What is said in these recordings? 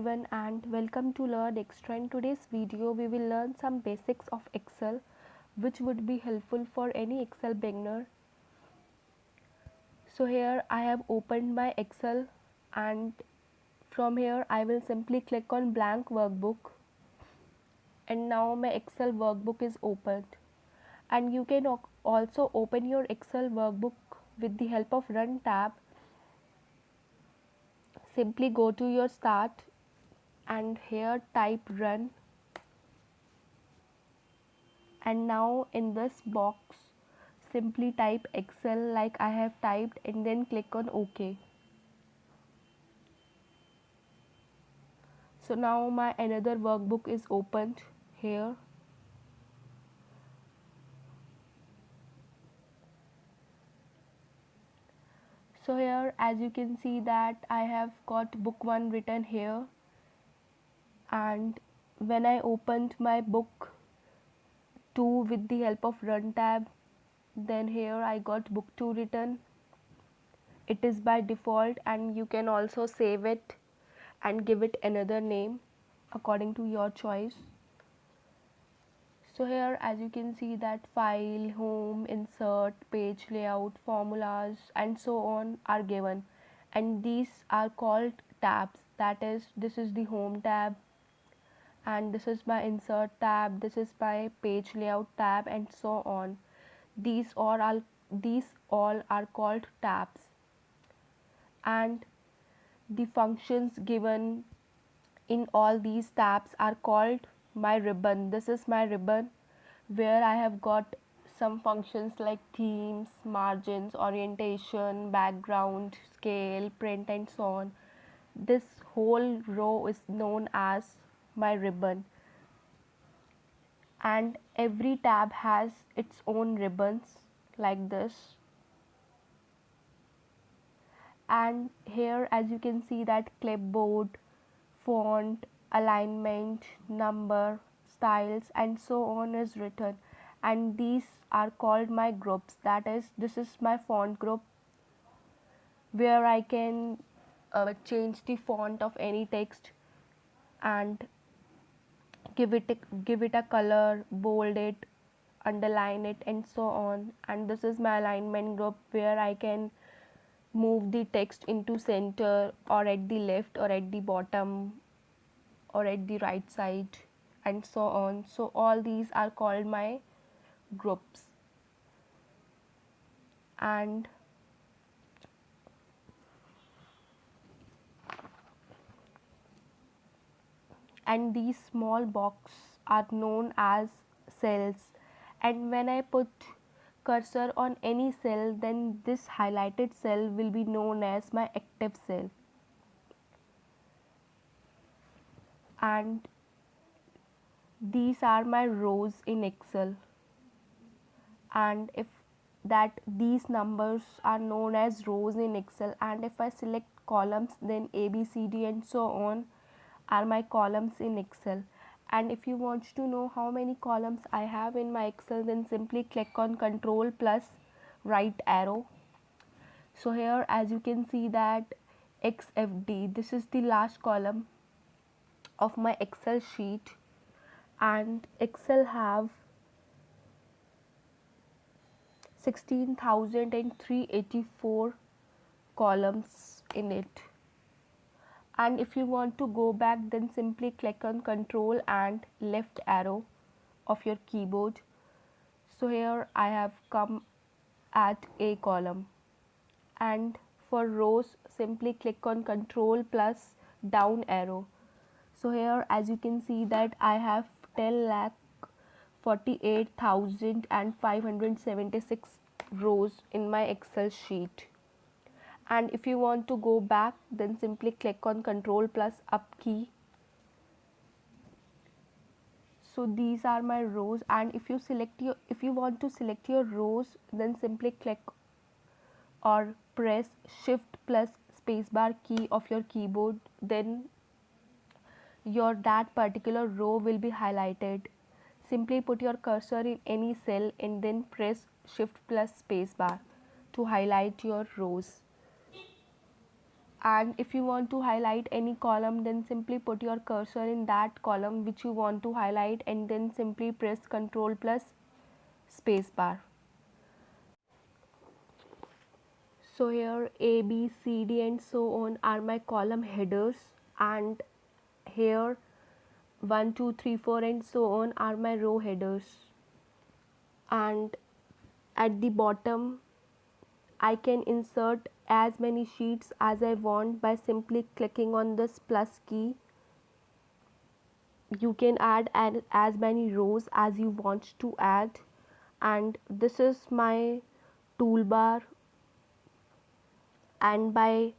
everyone and welcome to Learn Extra. In today's video, we will learn some basics of Excel which would be helpful for any Excel beginner. So here I have opened my Excel and from here I will simply click on blank workbook and now my Excel workbook is opened. And you can also open your Excel workbook with the help of Run tab. Simply go to your start and here type run, and now in this box simply type Excel like I have typed and then click on OK. So now my another workbook is opened here. So here as you can see that I have got book 1 written here, and when I opened my book 2 with the help of Run tab, then here I got book 2 written. It is by default and you can also save it and give it another name according to your choice. So here as you can see that file, home, insert, page layout, formulas and so on are given, and these are called tabs. That is, this is the home tab and this is my insert tab, this is my page layout tab and so on. These all are called tabs, and the functions given in all these tabs are called my ribbon. This is my ribbon where I have got some functions like themes, margins, orientation, background, scale, print and so on. This whole row is known as my ribbon, and every tab has its own ribbons like this. And here as you can see that clipboard, font, alignment, number, styles and so on is written, and these are called my groups. That is, this is my font group where I can change the font of any text and give it a color, bold it, underline it and so on. And this is my alignment group where I can move the text into center or at the left or at the bottom or at the right side and so on. So all these are called my groups, and these small boxes are known as cells, and when I put cursor on any cell, then this highlighted cell will be known as my active cell. And these are my rows in Excel, and if that these numbers are known as rows in Excel, and if I select columns, then A, B, C, D and so on are my columns in Excel. And if you want to know how many columns I have in my Excel, then simply click on Control plus right arrow. So here as you can see that XFD, this is the last column of my Excel sheet, and Excel have 16,384 columns in it. And if you want to go back, then simply click on Control and left arrow of your keyboard. So here I have come at a column, and for rows simply click on Control plus down arrow. So here as you can see that I have 10,48,576 rows in my Excel sheet. And if you want to go back, then simply click on Control plus up key. So these are my rows, and if you want to select your rows, then simply click or press shift plus spacebar key of your keyboard, then that particular row will be highlighted. Simply put your cursor in any cell and then press shift plus spacebar to highlight your rows. And if you want to highlight any column, then simply put your cursor in that column which you want to highlight and then simply press Ctrl plus space bar. So here A, B, C, D and so on are my column headers, and here 1, 2, 3, 4 and so on are my row headers. And at the bottom I can insert as many sheets as I want by simply clicking on this plus key. You can add as many rows as you want to add, and this is my toolbar, and by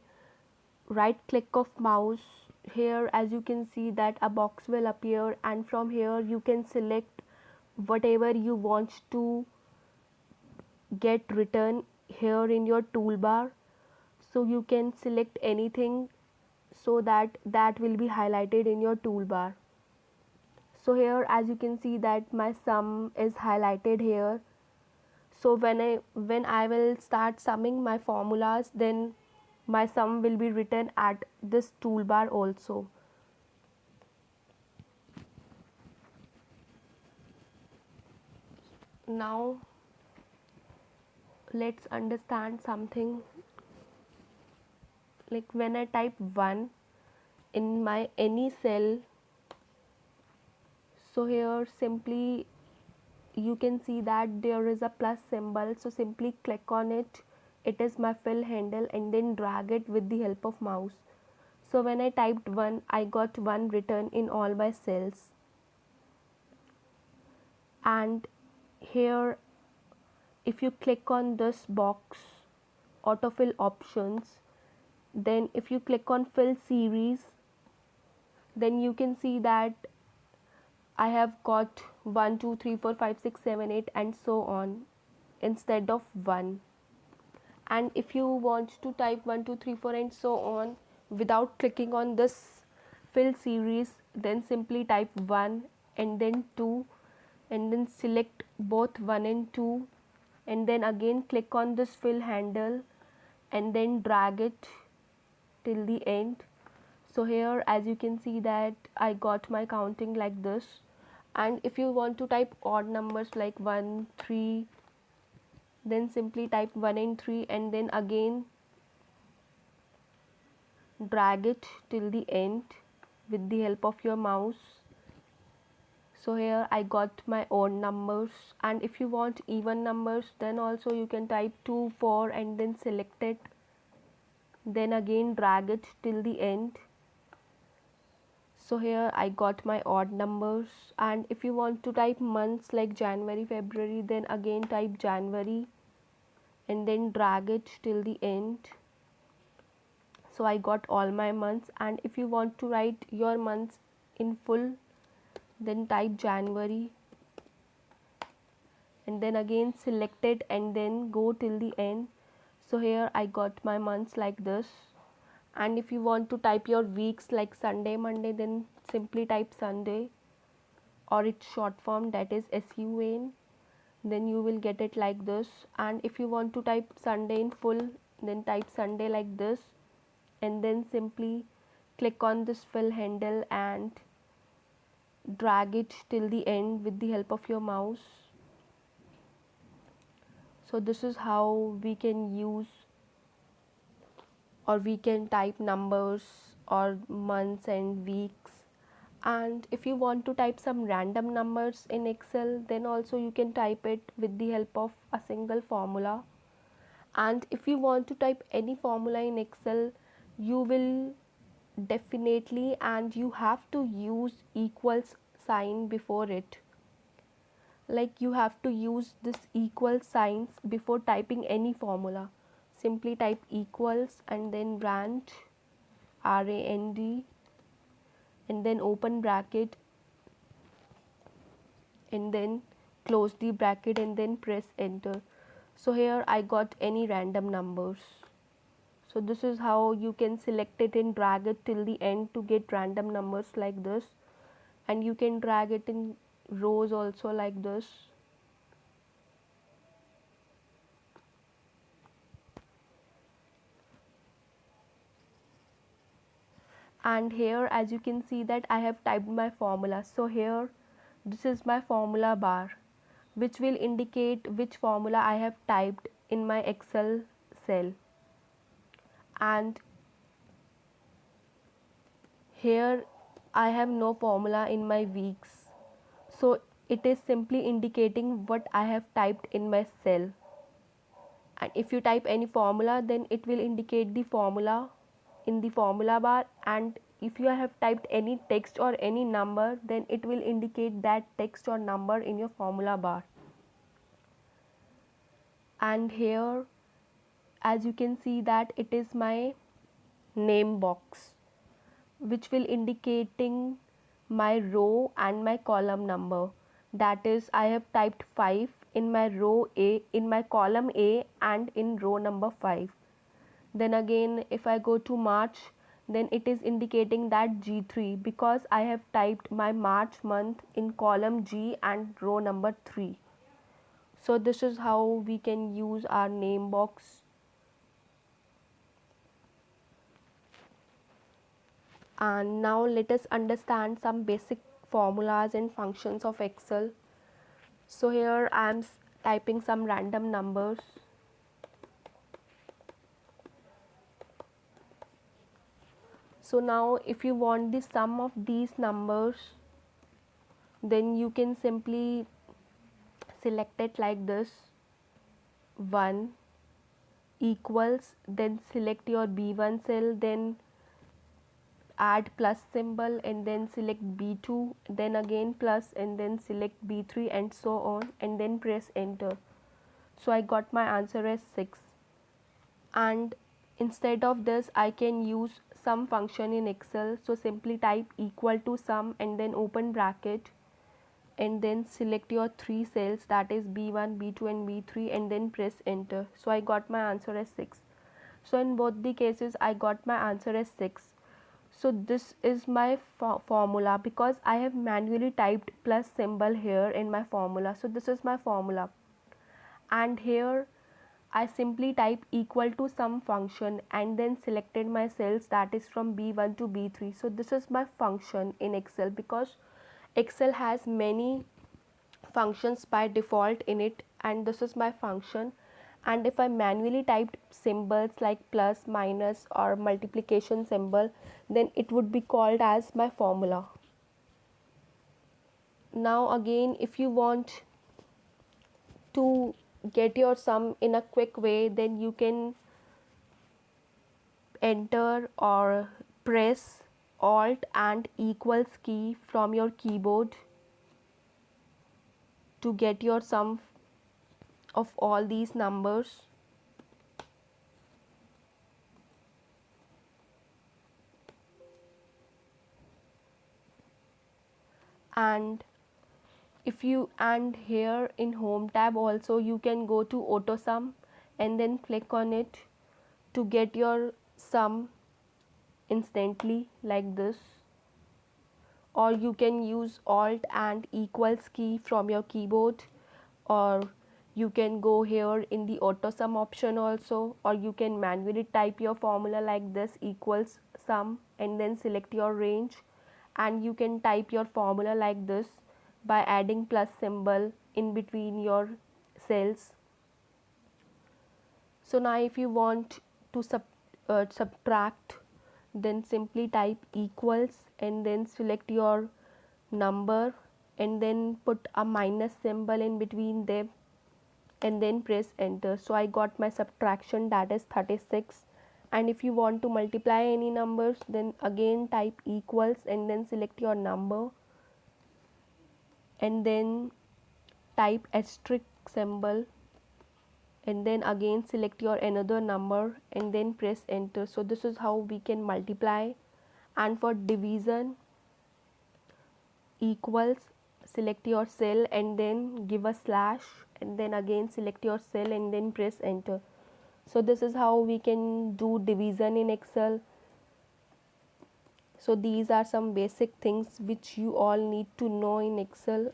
right click of mouse here, as you can see that a box will appear, and from here you can select whatever you want to get written here in your toolbar. So you can select anything so that that will be highlighted in your toolbar. So here as you can see that my sum is highlighted here. So when I will start summing my formulas, then my sum will be written at this toolbar also. Now let's understand something, like when I type 1 in my any cell, so here simply you can see that there is a plus symbol, so simply click on it. It is my fill handle, and then drag it with the help of mouse. So when I typed 1, I got 1 written in all my cells. And here if you click on this box autofill options, then if you click on fill series, then you can see that I have got 1, 2, 3, 4, 5, 6, 7, 8 and so on instead of 1. And if you want to type 1, 2, 3, 4 and so on without clicking on this fill series, then simply type 1 and then 2 and then select both 1 and 2 and then again click on this fill handle and then drag it till the end. So here as you can see that I got my counting like this. And if you want to type odd numbers like 1, 3, then simply type 1 and 3 and then again drag it till the end with the help of your mouse. So here I got my odd numbers, and if you want even numbers, then also you can type 2, 4 and then select it, then again drag it till the end. So here I got my odd numbers. And if you want to type months like January, February, then again type January and then drag it till the end. So I got all my months. And if you want to write your months in full, then type January and then again select it and then go till the end. So here I got my months like this. And if you want to type your weeks like Sunday, Monday, then simply type Sunday or its short form, that is SUN, then you will get it like this. And if you want to type Sunday in full, then type Sunday like this and then simply click on this fill handle and drag it till the end with the help of your mouse. So this is how we can use or we can type numbers or months and weeks. And if you want to type some random numbers in Excel, then also you can type it with the help of a single formula. And if you want to type any formula in Excel, you will definitely and you have to use equals sign before it. Like you have to use this equal signs before typing any formula. Simply type equals and then rand, RAND, and then open bracket and then close the bracket and then press enter. So here I got any random numbers. So this is how you can select it and drag it till the end to get random numbers like this. And you can drag it in rows also like this. and here as you can see that I have typed my formula. So here this is my formula bar, which will indicate which formula I have typed in my Excel cell. And here I have no formula in my weeks, so it is simply indicating what I have typed in my cell. And if you type any formula, then it will indicate the formula in the formula bar, and if you have typed any text or any number, then it will indicate that text or number in your formula bar. And here as you can see that it is my name box, which will indicating my row and my column number. That is, I have typed 5 in my row A, in my column A, and in row number 5. Then again if I go to March, then it is indicating that G3, because I have typed my March month in column G and row number 3. So this is how we can use our name box. And now let us understand some basic formulas and functions of Excel. So here I am typing some random numbers. So now if you want the sum of these numbers, then you can simply select it like this: 1 equals, then select your B1 cell, then add plus symbol, and then select B2, then again plus, and then select B3, and so on, and then press enter. So I got my answer as 6. And instead of this I can use sum function in Excel. So simply type equal to sum and then open bracket, and then select your 3 cells, that is B1, B2 and B3, and then press enter. So I got my answer as 6. So in both the cases I got my answer as 6. So this is my formula, because I have manually typed plus symbol here in my formula. So this is my formula, and here I simply type equal to sum function and then selected my cells, that is from B1 to B3. So this is my function in Excel, because Excel has many functions by default in it, and this is my function. And if I manually typed symbols like plus, minus or multiplication symbol, then it would be called as my formula. Now again, if you want to get your sum in a quick way, then you can enter or press alt and equals key from your keyboard to get your sum of all these numbers. And if you, and here in home tab also you can go to auto sum and then click on it to get your sum instantly like this, or you can use alt and equals key from your keyboard, or you can go here in the auto sum option also, or you can manually type your formula like this: equals sum, and then select your range, and you can type your formula like this by adding plus symbol in between your cells. So now if you want to subtract, then simply type equals and then select your number and then put a minus symbol in between them and then press enter. So I got my subtraction, that is 36. And if you want to multiply any numbers, then again type equals and then select your number and then type asterisk symbol and then again select your another number and then press enter. So this is how we can multiply. And for division, equals, select your cell and then give a slash and then again select your cell and then press enter. So this is how we can do division in Excel. So these are some basic things which you all need to know in Excel.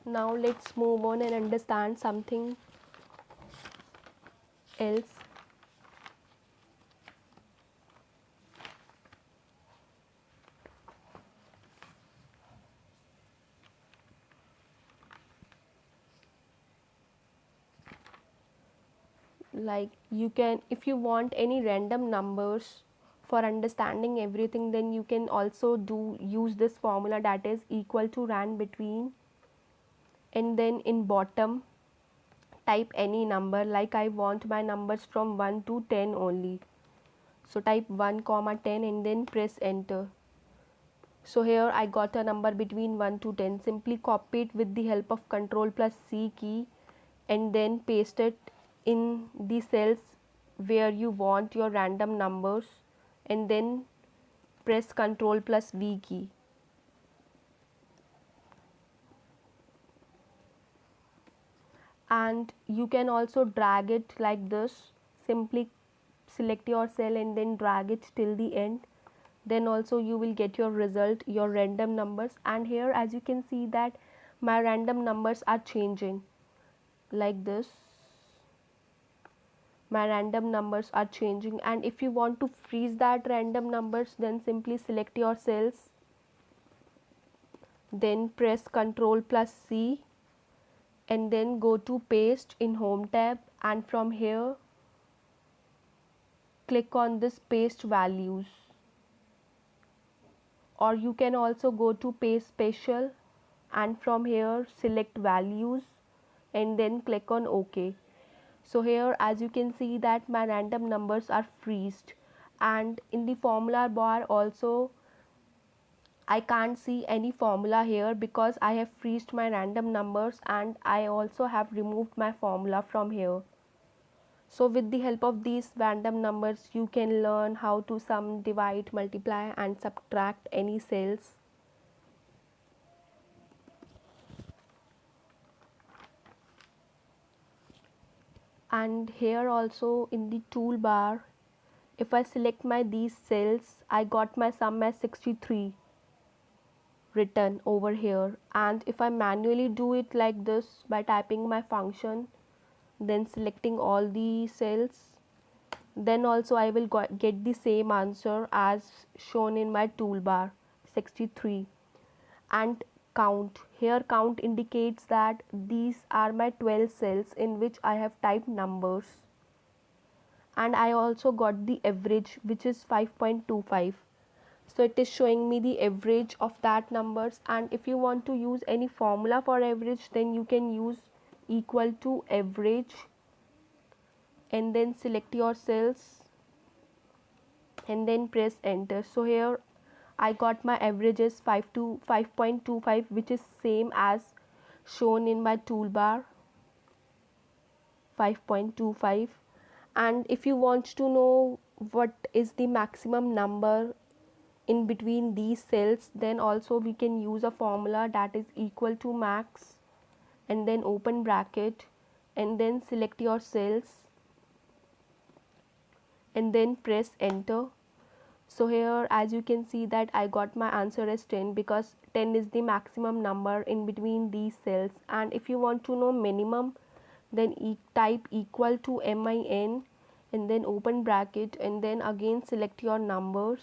Now let's move on and understand something else. Like you can, if you want any random numbers for understanding everything, then you can also use this formula, that is equal to rand between, and then in bottom type any number. Like I want my numbers from 1 to 10 only, so type 1 comma 10 and then press enter. So here I got a number between 1 to 10. Simply copy it with the help of Ctrl plus C key and then paste it in the cells where you want your random numbers, and then press Ctrl plus V key. And you can also drag it like this. Simply select your cell and then drag it till the end. Then also you will get your result, your random numbers. And here as you can see that my random numbers are changing like this. My random numbers are changing, and if you want to freeze that random numbers, then simply select your cells, then press Ctrl plus C and then go to paste in home tab, and from here click on this paste values, or you can also go to paste special and from here select values and then click on OK. So here as you can see that my random numbers are freezed, and in the formula bar also I can't see any formula here because I have freezed my random numbers, and I also have removed my formula from here. So with the help of these random numbers you can learn how to sum, divide, multiply and subtract any cells. And here also in the toolbar, if I select my these cells, I got my sum as 63 written over here. And if I manually do it like this by typing my function, then selecting all the cells, then also I will get the same answer as shown in my toolbar, 63. And count, here count indicates that these are my 12 cells in which I have typed numbers, and I also got the average which is 5.25. So it is showing me the average of that numbers. And if you want to use any formula for average, then you can use equal to average and then select your cells and then press enter. So here I got my averages 5.25, which is same as shown in my toolbar, 5.25. And if you want to know what is the maximum number in between these cells, then also we can use a formula, that is equal to max and then open bracket and then select your cells and then press enter. So here as you can see that I got my answer as 10, because 10 is the maximum number in between these cells. And if you want to know minimum, then type equal to min and then open bracket and then again select your numbers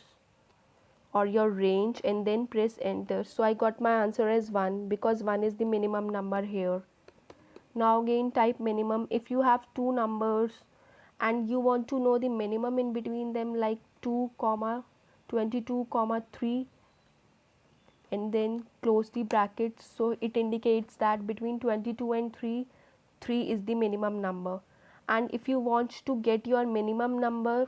or your range and then press enter. So I got my answer as 1 because 1 is the minimum number here. Now again type minimum. If you have two numbers and you want to know the minimum in between them, like 2 comma 22 comma 3 and then close the brackets, so it indicates that between 22 and 3 is the minimum number. And if you want to get your minimum number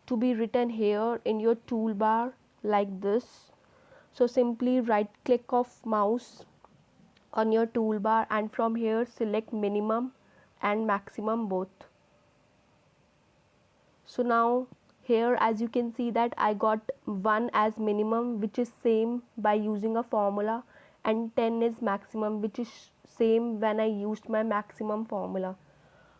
to be written here in your toolbar like this, so simply right click of mouse on your toolbar and from here select minimum and maximum both. So now here as you can see that I got 1 as minimum, which is same by using a formula, and 10 is maximum, which is same when I used my maximum formula.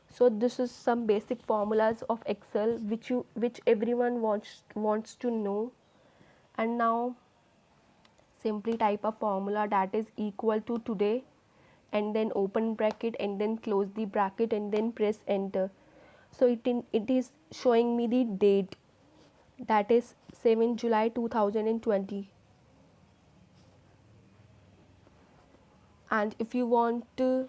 So this is some basic formulas of Excel which everyone wants to know. And now simply type a formula, that is equal to today and then open bracket and then close the bracket and then press enter. So it is showing me the date, that is 7 July 2020. And if you want to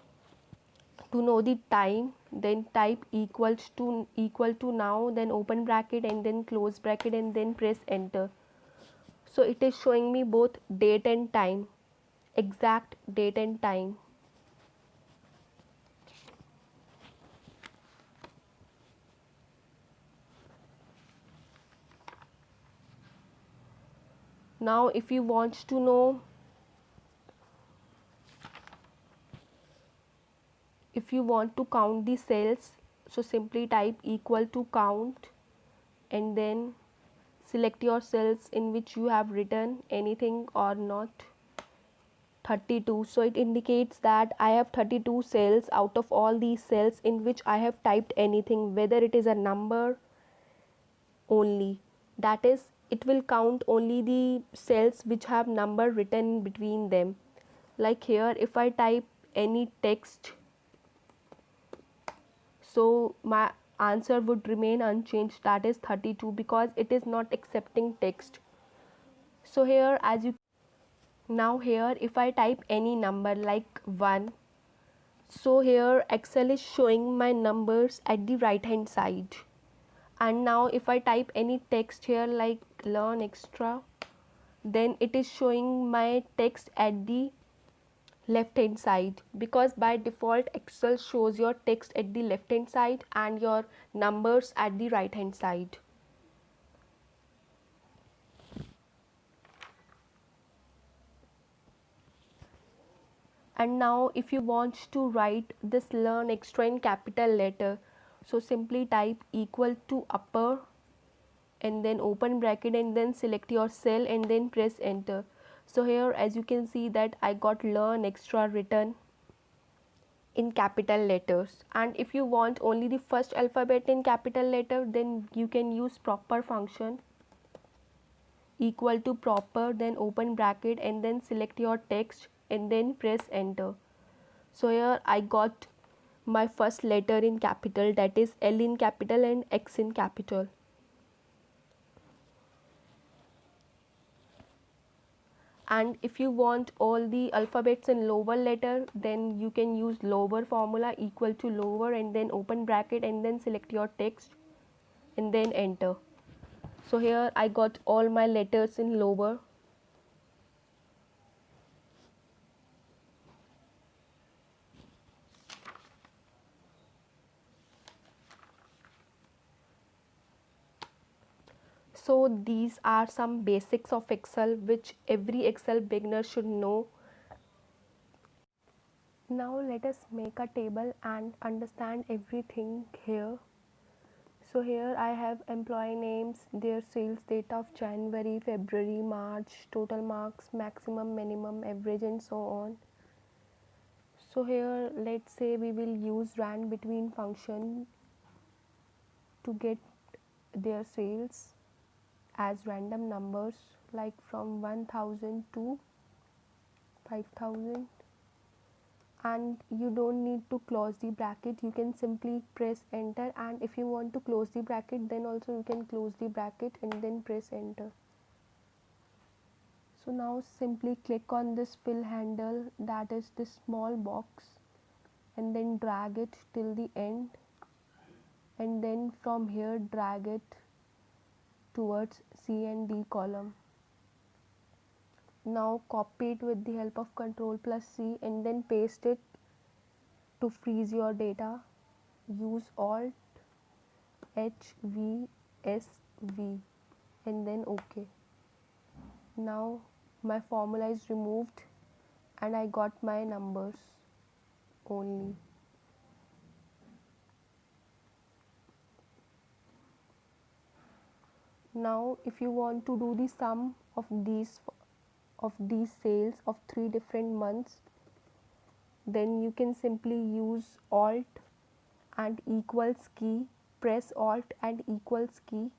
know the time, then type equal to now, then open bracket and then close bracket and then press enter. So it is showing me both date and time, exact date and time. Now if you want to know, if you want to count the cells, so simply type equal to count and then select your cells in which you have written anything or not. 32, so it indicates that I have 32 cells out of all these cells in which I have typed anything, whether it is a number only, that is it will count only the cells which have number written between them. Like here, if I type any text, so my answer would remain unchanged, that is 32, because it is not accepting text. So here, now here if I type any number like 1, so here Excel is showing my numbers at the right hand side. And now if I type any text here like learn extra, then it is showing my text at the left hand side, because by default Excel shows your text at the left hand side and your numbers at the right hand side. And now if you want to write this learn extra in capital letter, so simply type equal to upper and then open bracket and then select your cell and then press enter. So here as you can see that I got learn extra written in capital letters. And if you want only the first alphabet in capital letter, then you can use proper function, equal to proper, then open bracket and then select your text and then press enter. So here I got my first letter in capital, that is L in capital and X in capital. And if you want all the alphabets in lower letter, then you can use lower formula, equal to lower and then open bracket and then select your text and then enter. So here I got all my letters in lower. So these are some basics of Excel which every Excel beginner should know. Now let us make a table and understand everything here. So here I have employee names, their sales date of January, February, March, total marks, maximum, minimum, average and so on. So here let's say we will use rand between function to get their sales as random numbers like from 1000 to 5000, and you don't need to close the bracket, you can simply press enter, and if you want to close the bracket then also you can close the bracket and then press enter. So now simply click on this fill handle, that is this small box, and then drag it till the end, and then from here drag it towards C and D column. Now copy it with the help of Ctrl plus C and then paste it. To freeze your data, use Alt HVSV and then OK. Now my formula is removed and I got my numbers only. Now if you want to do the sum of these sales of 3 different months, then you can simply use Alt and equals key, press Alt and equals key.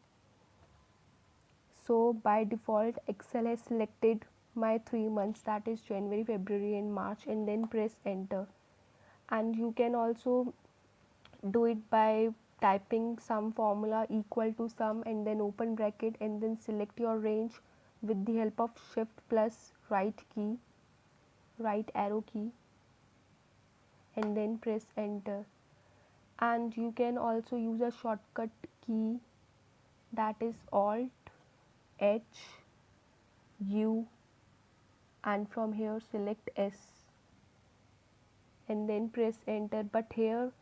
So by default Excel has selected my 3 months, that is January, February and March, and then press enter. And you can also do it by typing some formula equal to sum and then open bracket and then select your range with the help of shift plus right arrow key, and then press enter. And you can also use a shortcut key, that is alt H U, and from here select S and then press enter. But here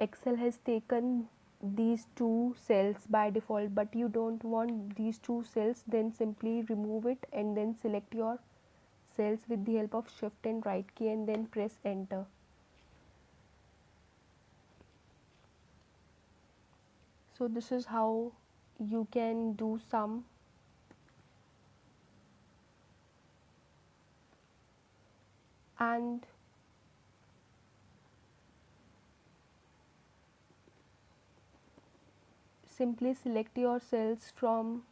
Excel has taken these two cells by default, but you don't want these two cells, then simply remove it and then select your cells with the help of shift and right key and then press enter. So this is how you can do sum. And simply select your cells from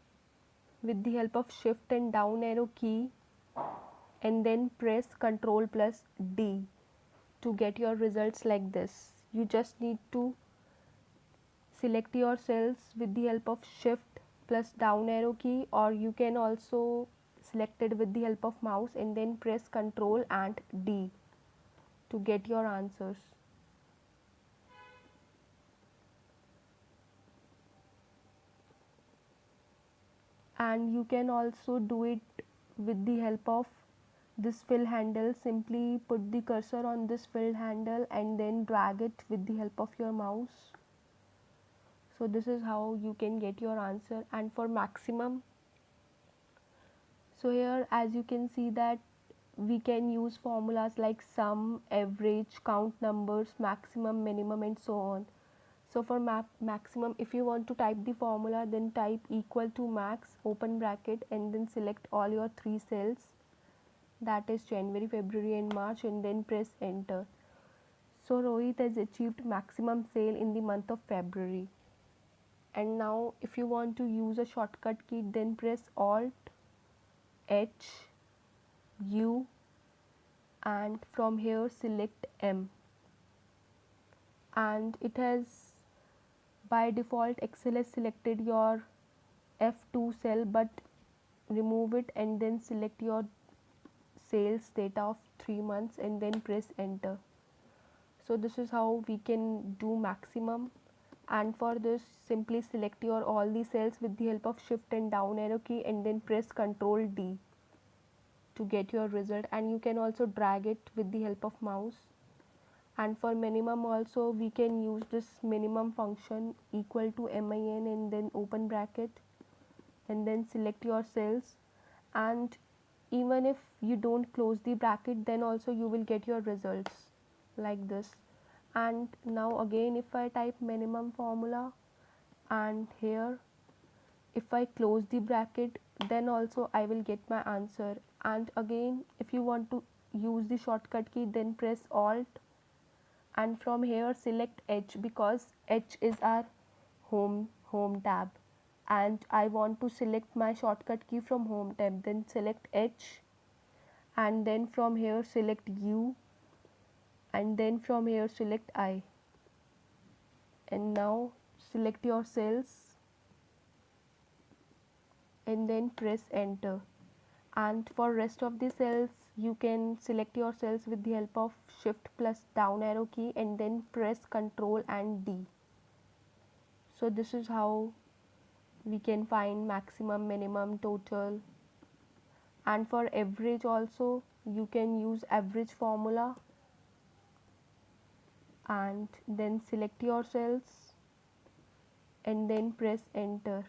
with the help of shift and down arrow key and then press Ctrl plus D to get your results like this. You just need to select your cells with the help of shift plus down arrow key, or you can also select it with the help of mouse and then press Ctrl and D to get your answers. And you can also do it with the help of this fill handle. Simply put the cursor on this fill handle and then drag it with the help of your mouse. So this is how you can get your answer. And for maximum, so here as you can see that we can use formulas like sum, average, count numbers, maximum, minimum, and so on. So for maximum, if you want to type the formula, then type equal to max, open bracket, and then select all your three cells, that is January, February, and March, and then press enter. So Rohit has achieved maximum sale in the month of February. And now if you want to use a shortcut key, then press alt H U and from here select M. And it has by default Excel has selected your F2 cell, but remove it and then select your sales data of 3 months and then press enter. So this is how we can do maximum. And for this, simply select your all the cells with the help of shift and down arrow key and then press Ctrl D to get your result. And you can also drag it with the help of mouse. And for minimum also, we can use this minimum function equal to min and then open bracket and then select your cells. And even if you don't close the bracket, then also you will get your results like this. And now again, if I type minimum formula and here if I close the bracket, then also I will get my answer. And again, if you want to use the shortcut key, then press alt and from here select H, because H is our home tab, and I want to select my shortcut key from home tab, then select H and then from here select U and then from here select I. And now select your cells and then press enter. And for rest of the cells, you can select your cells with the help of shift plus down arrow key and then press Ctrl and D. So this is how we can find maximum, minimum, total. And for average also, you can use average formula and then select your cells and then press enter.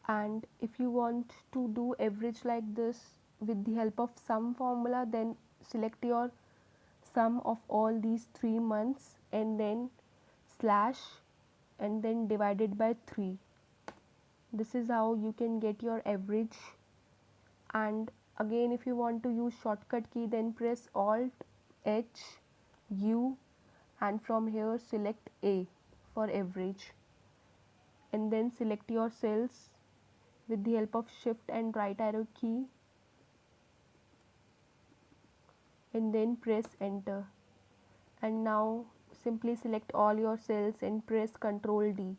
And if you want to do average like this with the help of sum formula, then select your sum of all these 3 months and then slash and then divided by 3. This is how you can get your average. And again, if you want to use shortcut key, then press alt H U and from here select A for average and then select your cells with the help of shift and right arrow key, and then press enter. And now simply select all your cells and press Ctrl D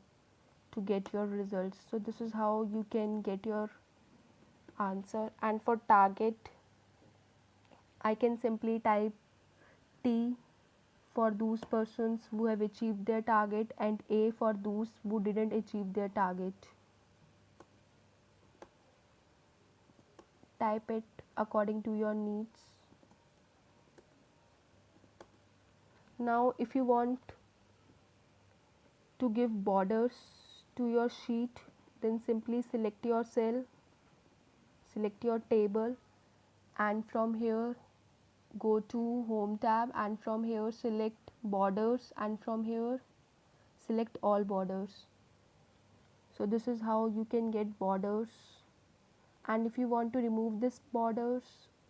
to get your results. So this is how you can get your answer. And for target, I can simply type T for those persons who have achieved their target and A for those who didn't achieve their target. Type it according to your needs. Now if you want to give borders to your sheet, then simply select your cell, select your table, and from here go to home tab, and from here select borders, and from here select all borders. So this is how you can get borders. And if you want to remove this borders,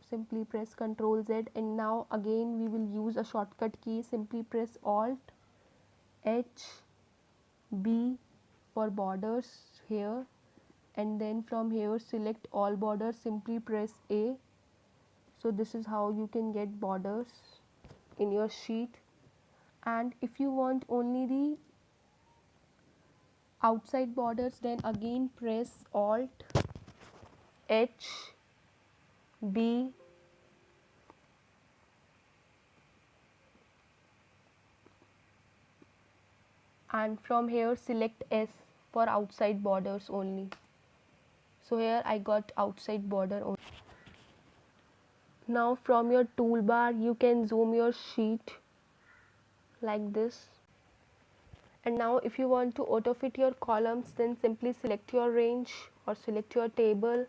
simply press Ctrl Z, and now again we will use a shortcut key. Simply press Alt H B for borders here, and then from here select all borders, simply press A. So this is how you can get borders in your sheet. And if you want only the outside borders, then again press Alt H B and from here select S for outside borders only. So here I got outside border only. Now from your toolbar you can zoom your sheet like this. And now if you want to auto fit your columns, then simply select your range or select your table,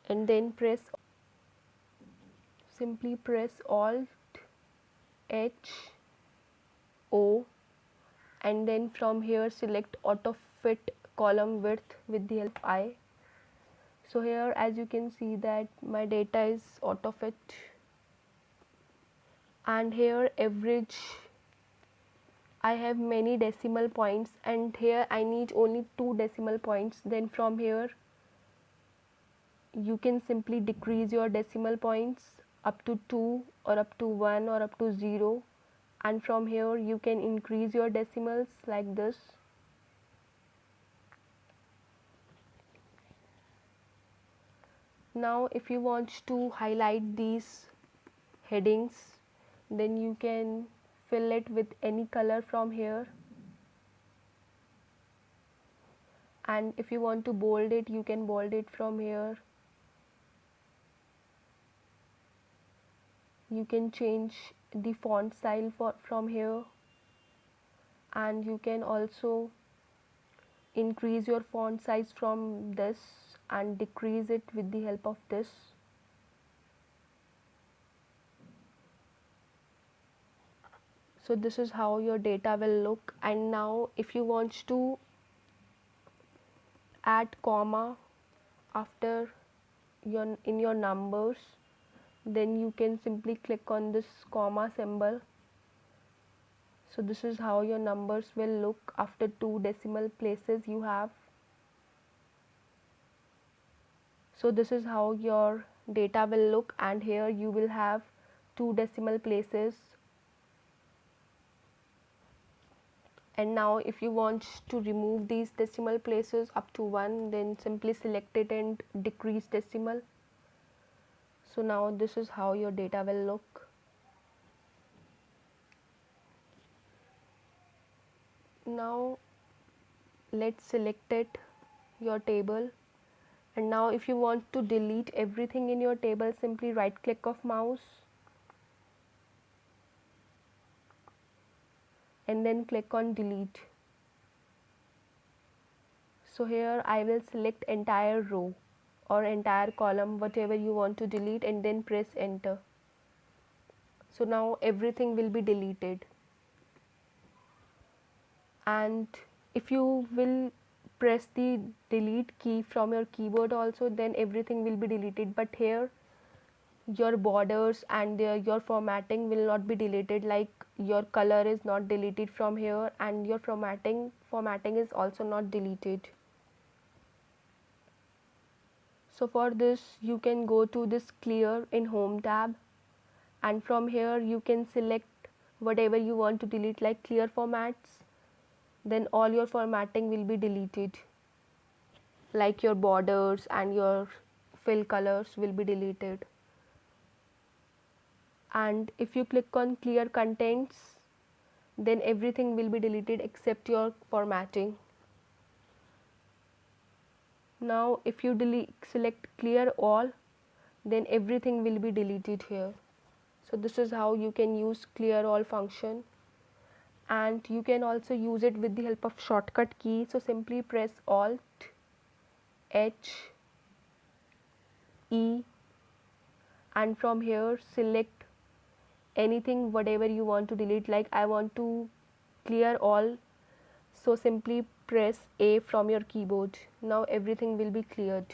and then simply press Alt H O, and then from here select auto fit column width with the help I. So here as you can see that my data is auto fit, and here average I have many decimal points, and here I need only 2 decimal points. Then from here you can simply decrease your decimal points up to 2 or up to 1 or up to 0, and from here you can increase your decimals like this. Now if you want to highlight these headings, then you can fill it with any color from here, and if you want to bold it, you can bold it from here. You can change the font style from here, and you can also increase your font size from this and decrease it with the help of this. So this is how your data will look. And now if you want to add comma after in your numbers, then you can simply click on this comma symbol. So this is how your numbers will look after 2 decimal places you have. So this is how your data will look, and here you will have 2 decimal places. And now if you want to remove these decimal places up to 1, then simply select it and decrease decimal. So now this is how your data will look. Now let's select it, your table. And now if you want to delete everything in your table, simply right click of mouse and then click on delete. So here I will select entire row or entire column, whatever you want to delete, and then press enter. So now everything will be deleted. And if you will press the delete key from your keyboard also, then everything will be deleted. But here your borders and your formatting will not be deleted, like your color is not deleted from here, and your formatting is also not deleted. So for this you can go to this clear in home tab, and from here you can select whatever you want to delete, like clear formats, then all your formatting will be deleted, like your borders and your fill colors will be deleted. And if you click on clear contents, then everything will be deleted except your formatting. Now if you select clear all, then everything will be deleted here. So this is how you can use clear all function, and you can also use it with the help of shortcut key. So simply press Alt H E, and from here select anything whatever you want to delete, like I want to clear all, so simply press A from your keyboard. Now everything will be cleared.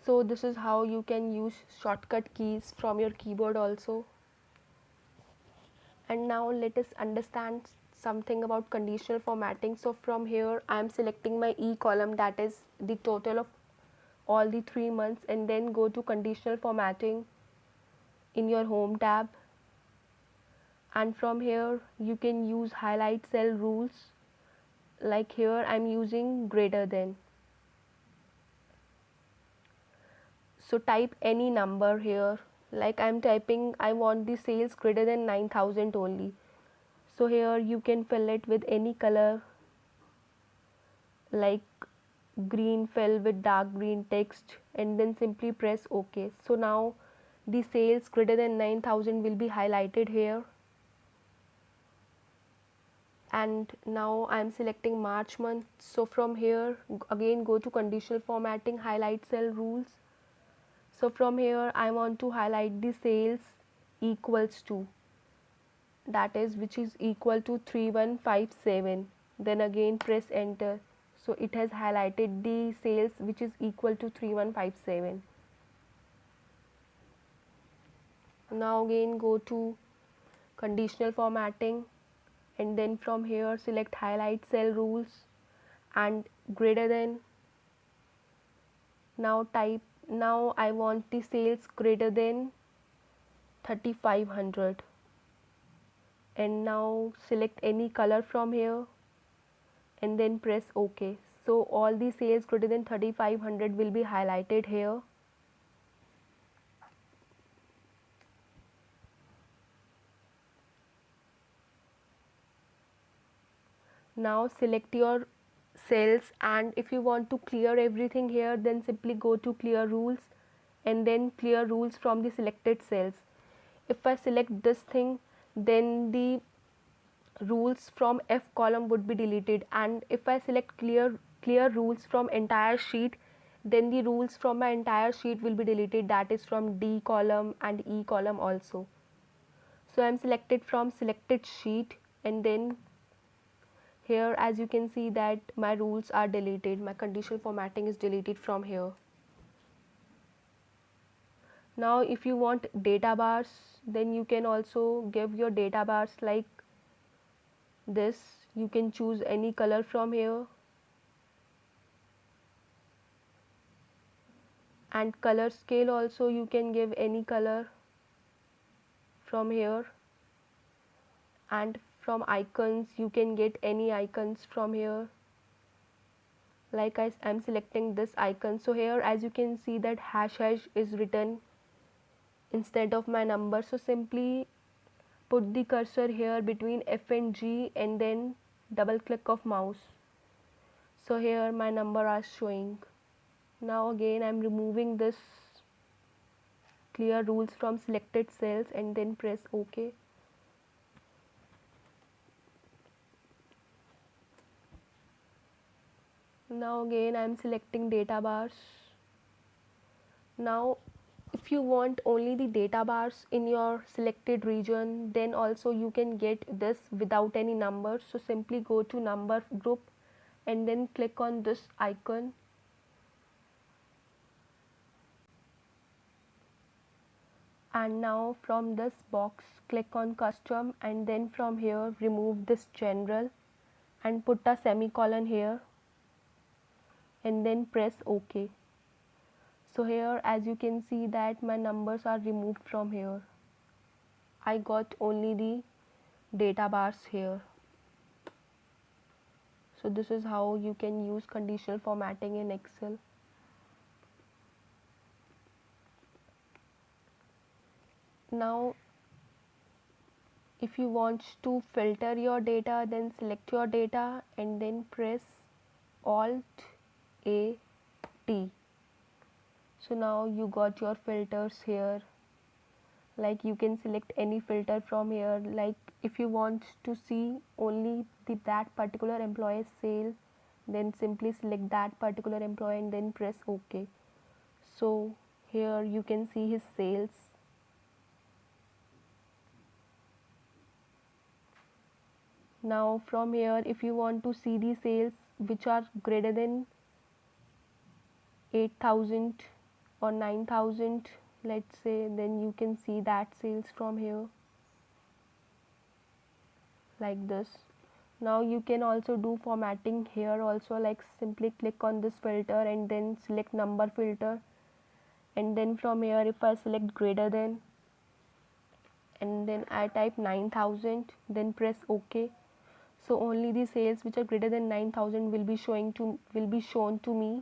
So this is how you can use shortcut keys from your keyboard also. And now let us understand something about conditional formatting. So from here I am selecting my E column, that is the total of all the 3 months, and then go to conditional formatting in your home tab, and from here you can use highlight cell rules, like here I am using greater than. So type any number here, like I am typing I want the sales greater than 9,000 only. So here you can fill it with any color, like green, fill with dark green text, and then simply press OK. So now the sales greater than 9,000 will be highlighted here. And now I am selecting March month. So from here again go to conditional formatting, highlight cell rules. So from here I want to highlight the sales equals to, that is which is equal to 3157, then again press enter. So it has highlighted the sales which is equal to 3157. Now again go to conditional formatting, and then from here select highlight cell rules and greater than. Now type, now I want the sales greater than 3500, and now select any color from here and then press OK. So all the sales greater than 3500 will be highlighted here. Now select your cells, and if you want to clear everything here, then simply go to clear rules and then clear rules from the selected cells. If I select this thing, then the rules from F column would be deleted, and if I select clear rules from entire sheet, then the rules from my entire sheet will be deleted, that is from D column and E column also. So I am selected from selected sheet, and then here as you can see that my rules are deleted, my conditional formatting is deleted from here. Now if you want data bars, then you can also give your data bars like this. You can choose any color from here, and color scale also you can give any color from here, and from icons you can get any icons from here, like I am selecting this icon. So here as you can see that hash is written instead of my number, so simply put the cursor here between F and G and then double click of mouse. So here my number are showing. Now again I am removing this clear rules from selected cells and then press OK. Now again I am selecting data bars. Now if you want only the data bars in your selected region, then also you can get this without any numbers. So simply go to number group and then click on this icon, and now from this box click on custom, and then from here remove this general and put a semicolon here. and then press OK. So here as you can see that my numbers are removed from here. I got only the data bars here. So this is how you can use conditional formatting in Excel. Now if you want to filter your data, then select your data and then press Alt A T. So now you got your filters here. Like you can select any filter from here. Like if you want to see only that particular employee's sale, then simply select that particular employee and then press OK. So here you can see his sales. Now from here if you want to see the sales which are greater than 8,000 or 9,000, let's say, then you can see that sales from here like this. Now you can also do formatting here also, like simply click on this filter and then select number filter, and then from here if I select greater than and then I type 9,000, then press OK. So only the sales which are greater than 9,000 will be shown to me.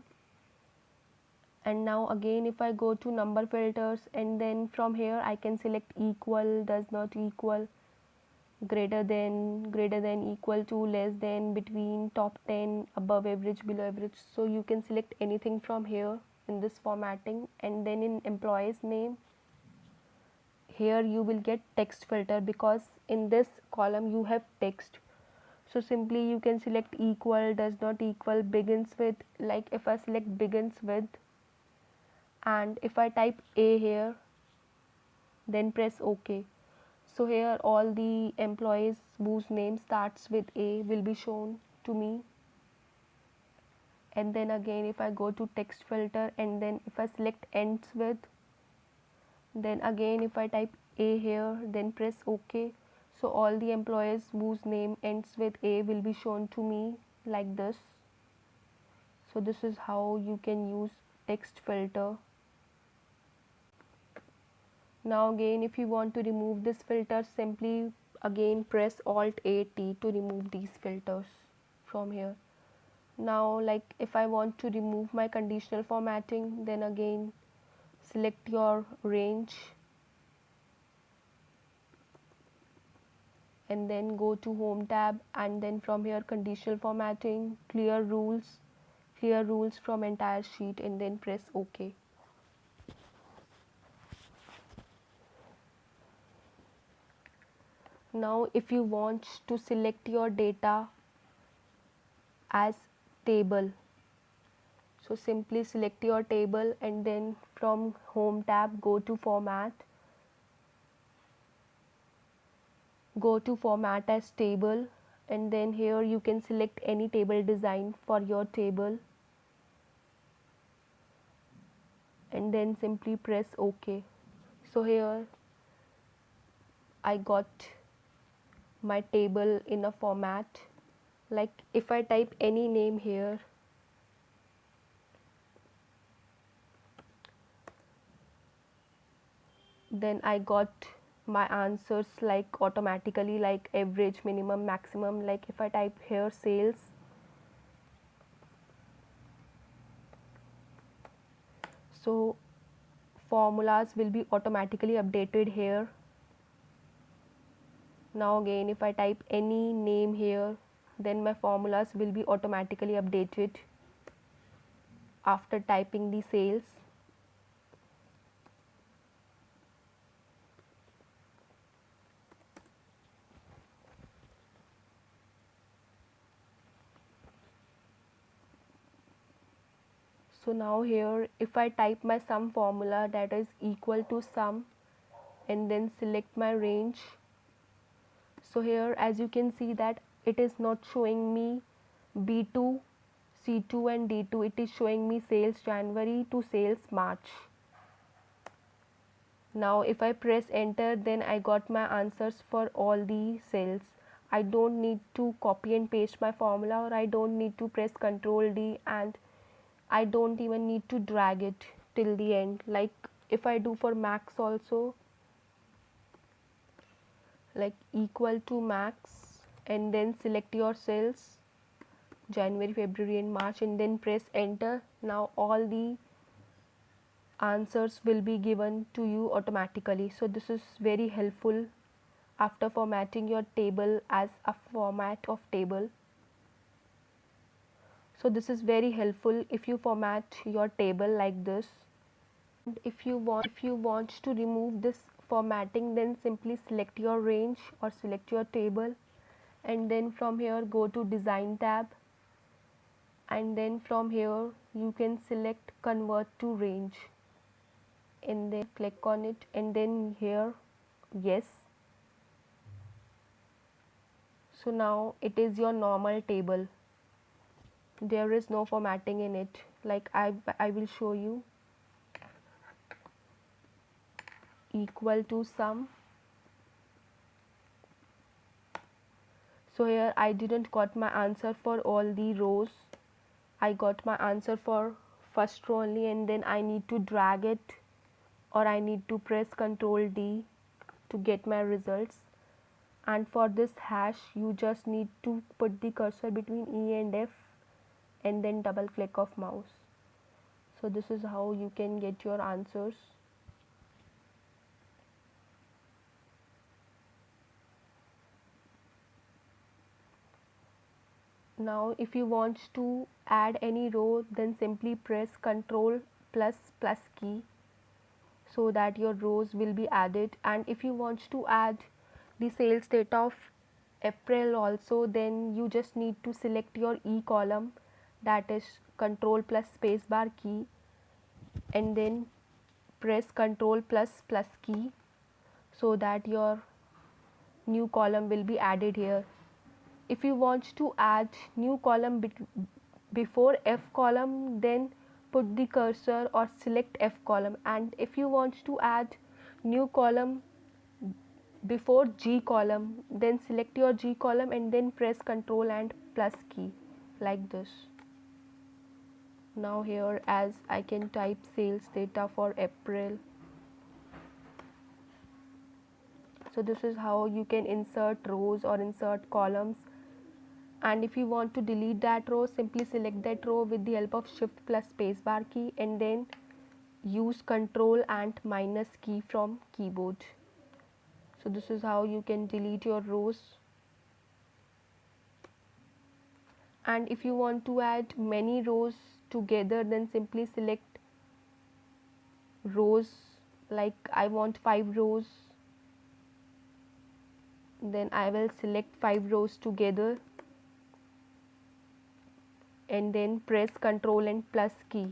And now again if I go to number filters and then from here I can select equal, does not equal, greater than, equal to, less than, between, top 10, above average, below average. So you can select anything from here in this formatting. And then in employee's name, here you will get text filter because in this column you have text. So simply you can select equal, does not equal, begins with. Like if I select begins with and if I type A here, then press OK. So here all the employees whose name starts with A will be shown to me. And then again if I go to text filter and then if I select ends with, then again if I type A here, then press OK. So all the employees whose name ends with A will be shown to me like this. So this is how you can use text filter. Now again if you want to remove this filter, simply again press Alt A T to remove these filters from here. Now like if I want to remove my conditional formatting, then again select your range and then go to home tab and then from here conditional formatting, clear rules from entire sheet and then press OK. Now if you want to select your data as table, so simply select your table and then from home tab go to format as table, and then here you can select any table design for your table and then simply press OK. So here I got my table in a format. Like if I type any name here, then I got my answers like automatically, like average, minimum, maximum. Like if I type here sales, so formulas will be automatically updated here. Now again if I type any name here, then my formulas will be automatically updated after typing the sales. So now here if I type my sum formula, that is equal to sum, and then select my range, so here as you can see that it is not showing me B2, C2 and D2, it is showing me sales January to sales March. Now if I press enter, then I got my answers for all the cells. I don't need to copy and paste my formula, or I don't need to press Ctrl D and I don't even need to drag it till the end. Like if I do for max also, like equal to max, and then select your cells January, February and March, and then press enter. Now all the answers will be given to you automatically. So this is very helpful after formatting your table as a format of table. So this is very helpful if you format your table like this. And if you want to remove this formatting, then simply select your range or select your table, and then from here go to design tab, and then from here you can select convert to range, and then click on it, and then here yes. So now it is your normal table, there is no formatting in it. Like I will show you. Equal to sum. So here I didn't got my answer for all the rows, I got my answer for first row only, and then I need to drag it, or I need to press Ctrl D to get my results. And for this hash you just need to put the cursor between E and F and then double click of mouse. So this is how you can get your answers. Now if you want to add any row, then simply press Ctrl plus key, so that your rows will be added. And if you want to add the sales data of April also, then you just need to select your E column, that is Ctrl plus spacebar key, and then press Ctrl plus key, so that your new column will be added here. If you want to add new column before F column, then put the cursor or select F column. And if you want to add new column before G column, then select your G column and then press Ctrl and plus key like this. Now here, as I can type sales data for April. So this is how you can insert rows or insert columns. And if you want to delete that row, simply select that row with the help of shift plus spacebar key, and then use Ctrl and minus key from keyboard. So this is how you can delete your rows. And if you want to add many rows together, then simply select rows. Like I want 5 rows, then I will select 5 rows together, and then press Ctrl and plus key.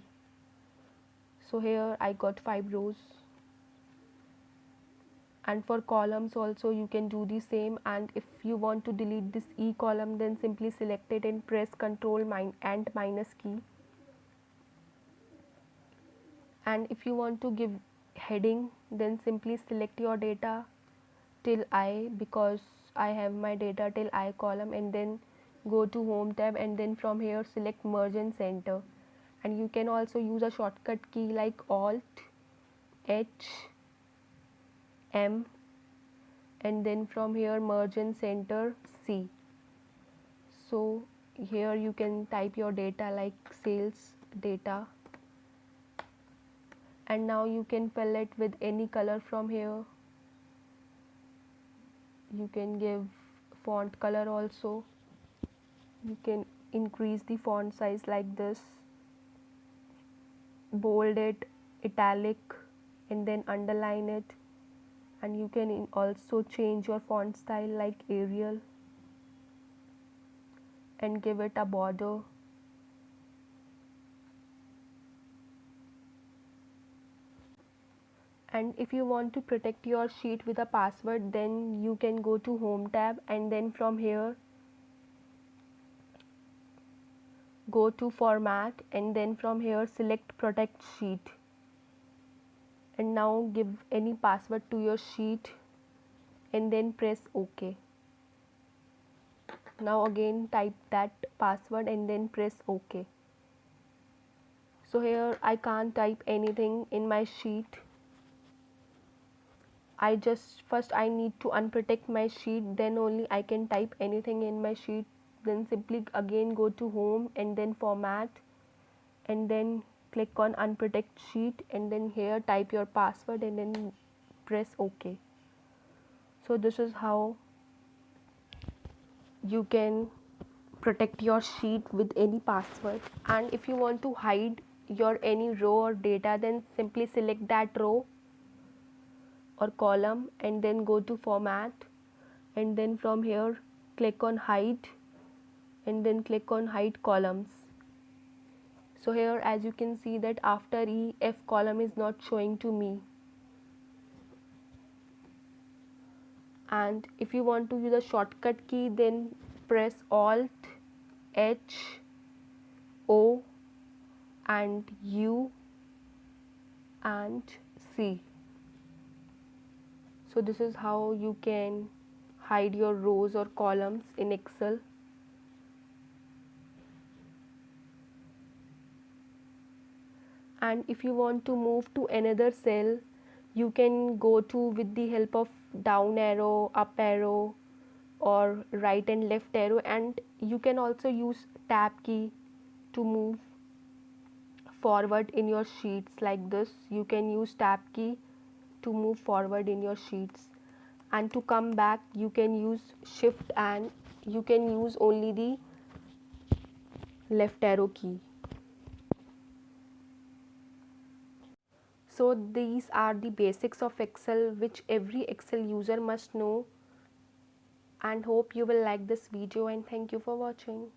So here I got 5 rows. And for columns also you can do the same. And if you want to delete this E column, then simply select it and press Ctrl and minus key. And if you want to give heading, then simply select your data till I, because I have my data till I column, and then go to home tab, and then from here select merge and center. And you can also use a shortcut key like Alt H M, and then from here merge and center C. So here you can type your data like sales data, and now you can fill it with any color. From here you can give font color also. You can increase the font size like this, bold it, italic, and then underline it. And you can also change your font style like Arial and give it a border. And if you want to protect your sheet with a password, then you can go to home tab, and then from here go to format, and then from here select protect sheet, and now give any password to your sheet, and then press OK. Now again type that password and then press OK. So here I can't type anything in my sheet. First I need to unprotect my sheet, then only I can type anything in my sheet. Then simply again go to home and then format, and then click on unprotect sheet, and then here type your password and then press OK. So this is how you can protect your sheet with any password. And if you want to hide your any row or data, then simply select that row or column and then go to format, and then from here click on hide and then click on hide columns. So here as you can see that after E, F column is not showing to me. And if you want to use a shortcut key, then press Alt H O and U and C. So this is how you can hide your rows or columns in Excel. And if you want to move to another cell, you can go to with the help of down arrow, up arrow, or right and left arrow, and you can also use tab key to move forward in your sheets. Like this, you can use tab key to move forward in your sheets, and to come back you can use shift, and you can use only the left arrow key. So these are the basics of Excel which every Excel user must know, and hope you will like this video, and thank you for watching.